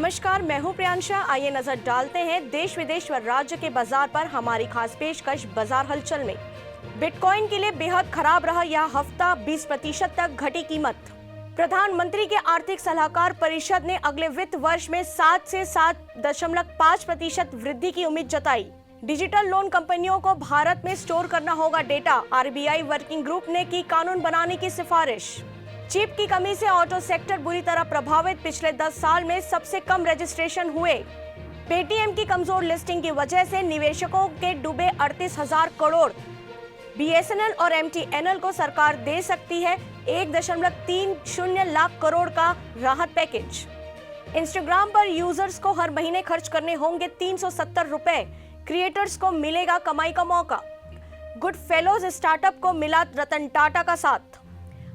नमस्कार, मैं हूं प्रियांशा। आइए नजर डालते हैं देश विदेश व राज्य के बाजार पर हमारी खास पेशकश बाजार हलचल में। बिटकॉइन के लिए बेहद खराब रहा यह हफ्ता, 20% तक घटी कीमत। प्रधानमंत्री के आर्थिक सलाहकार परिषद ने अगले वित्त वर्ष में 7 से 7.5% वृद्धि की उम्मीद जताई। डिजिटल लोन कंपनियों को भारत में स्टोर करना होगा डेटा। आरबीआई वर्किंग ग्रुप ने की कानून बनाने की सिफारिश। चिप की कमी से ऑटो सेक्टर बुरी तरह प्रभावित, पिछले 10 साल में सबसे कम रजिस्ट्रेशन हुए। पेटीएम की कमजोर लिस्टिंग की वजह से निवेशकों के डूबे 38,000 करोड़। बीएसएनएल और एमटीएनएल को सरकार दे सकती है 1.30 लाख करोड़ का राहत पैकेज। इंस्टाग्राम पर यूजर्स को हर महीने खर्च करने होंगे 370 रुपए। क्रिएटर्स को मिलेगा कमाई का मौका। गुड फेलोज स्टार्टअप को मिला रतन टाटा का साथ।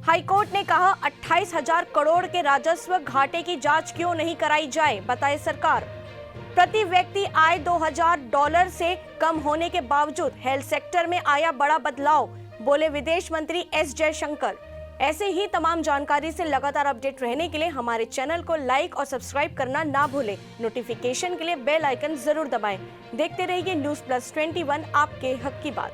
हाईकोर्ट ने कहा 28,000 करोड़ के राजस्व घाटे की जांच क्यों नहीं कराई जाए, बताए सरकार। प्रति व्यक्ति आय $2,000 से कम होने के बावजूद हेल्थ सेक्टर में आया बड़ा बदलाव, बोले विदेश मंत्री एस जयशंकर। ऐसे ही तमाम जानकारी से लगातार अपडेट रहने के लिए हमारे चैनल को लाइक और सब्सक्राइब करना ना भूलें। नोटिफिकेशन के लिए बेल आइकन जरूर दबाएं। देखते रहिए न्यूज़ प्लस 21, आपके हक की बात।